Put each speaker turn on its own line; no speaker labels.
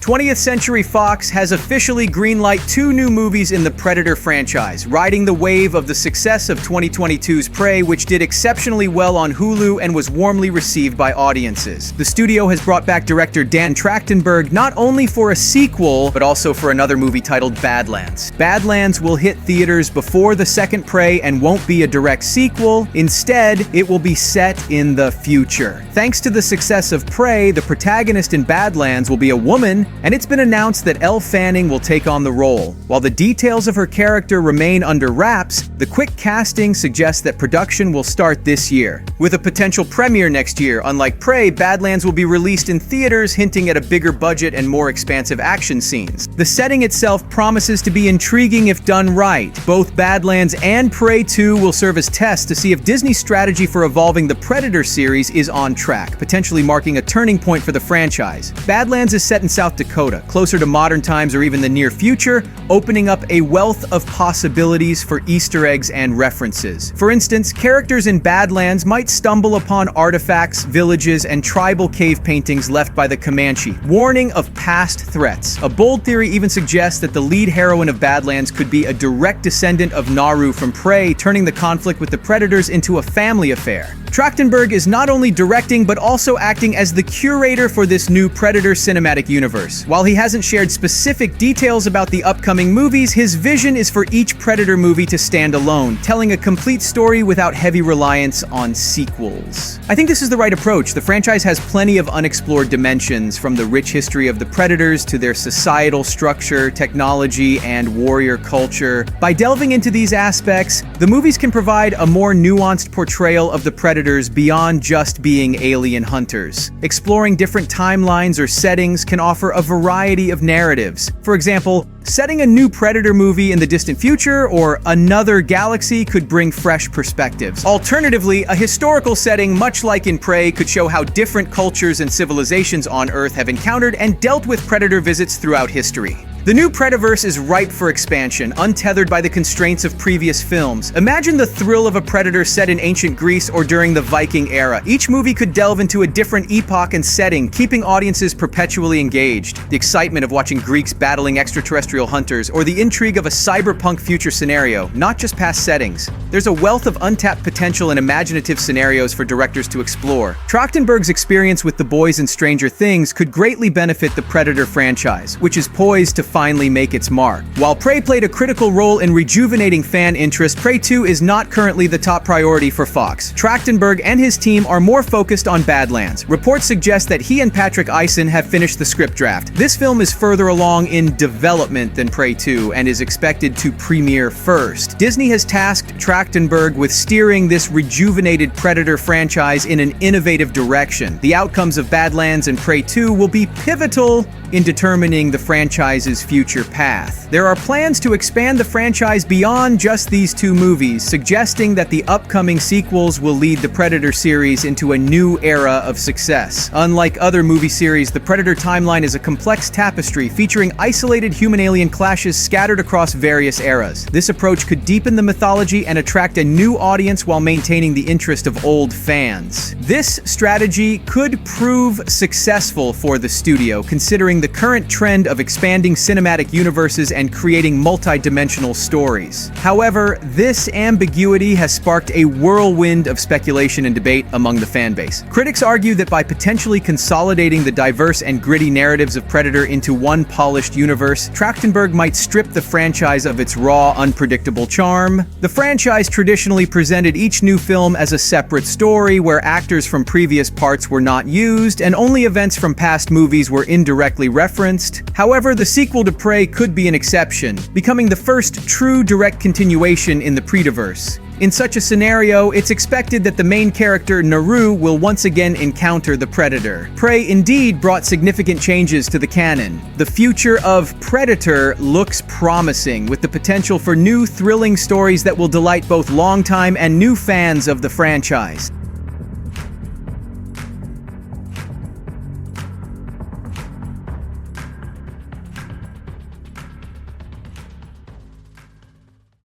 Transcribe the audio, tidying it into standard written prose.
20th Century Fox has officially greenlighted 2 new movies in the Predator franchise, riding the wave of the success of 2022's Prey, which did exceptionally well on Hulu and was warmly received by audiences. The studio has brought back director Trachtenberg not only for a sequel, but also for another movie titled Badlands. Badlands will hit theaters before the second Prey and won't be a direct sequel. Instead, it will be set in the future. Thanks to the success of Prey, the protagonist in Badlands will be a woman, and it's been announced that Elle Fanning will take on the role. While the details of her character remain under wraps, the quick casting suggests that production will start this year. With a potential premiere next year, unlike Prey, Badlands will be released in theaters, hinting at a bigger budget and more expansive action scenes. The setting itself promises to be intriguing if done right. Both Badlands and Prey 2 will serve as tests to see if Disney's strategy for evolving the Predator series is on track, potentially marking a turning point for the franchise. Badlands is set in South Dakota, closer to modern times or even the near future, opening up a wealth of possibilities for Easter eggs and references. For instance, characters in Badlands might stumble upon artifacts, villages, and tribal cave paintings left by the Comanche, warning of past threats. A bold theory even suggests that the lead heroine of Badlands could be a direct descendant of Naru from Prey, turning the conflict with the Predators into a family affair. Trachtenberg is not only directing but also acting as the curator for this new Predator cinematic universe. While he hasn't shared specific details about the upcoming movies, his vision is for each Predator movie to stand alone, telling a complete story without heavy reliance on sequels. I think this is the right approach. The franchise has plenty of unexplored dimensions, from the rich history of the Predators to their societal structure, technology, and warrior culture. By delving into these aspects, the movies can provide a more nuanced portrayal of the Predators beyond just being alien hunters. Exploring different timelines or settings can offer a variety of narratives. For example, setting a new Predator movie in the distant future or another galaxy could bring fresh perspectives. Alternatively, a historical setting, much like in Prey, could show how different cultures and civilizations on Earth have encountered and dealt with Predator visits throughout history. The new Predaverse is ripe for expansion, untethered by the constraints of previous films. Imagine the thrill of a Predator set in ancient Greece or during the Viking era. Each movie could delve into a different epoch and setting, keeping audiences perpetually engaged. The excitement of watching Greeks battling extraterrestrial hunters, or the intrigue of a cyberpunk future scenario, not just past settings. There's a wealth of untapped potential and imaginative scenarios for directors to explore. Trachtenberg's experience with The Boys and Stranger Things could greatly benefit the Predator franchise, which is poised to finally make its mark. While Prey played a critical role in rejuvenating fan interest, Prey 2 is not currently the top priority for Fox. Trachtenberg and his team are more focused on Badlands. Reports suggest that he and Patrick Eisen have finished the script draft. This film is further along in development than Prey 2 and is expected to premiere first. Disney has tasked Trachtenberg with steering this rejuvenated Predator franchise in an innovative direction. The outcomes of Badlands and Prey 2 will be pivotal in determining the franchise's future path. There are plans to expand the franchise beyond just these 2 movies, suggesting that the upcoming sequels will lead the Predator series into a new era of success. Unlike other movie series, the Predator timeline is a complex tapestry featuring isolated human-alien clashes scattered across various eras. This approach could deepen the mythology and attract a new audience while maintaining the interest of old fans. This strategy could prove successful for the studio, considering the current trend of expanding cinematic universes and creating multi-dimensional stories. However, this ambiguity has sparked a whirlwind of speculation and debate among the fanbase. Critics argue that by potentially consolidating the diverse and gritty narratives of Predator into one polished universe, Trachtenberg might strip the franchise of its raw, unpredictable charm. The franchise traditionally presented each new film as a separate story, where actors from previous parts were not used, and only events from past movies were indirectly referenced. However, the sequel to Prey could be an exception, becoming the first true direct continuation in the Predaverse. In such a scenario, it's expected that the main character, Naru, will once again encounter the Predator. Prey indeed brought significant changes to the canon. The future of Predator looks promising, with the potential for new, thrilling stories that will delight both longtime and new fans of the franchise.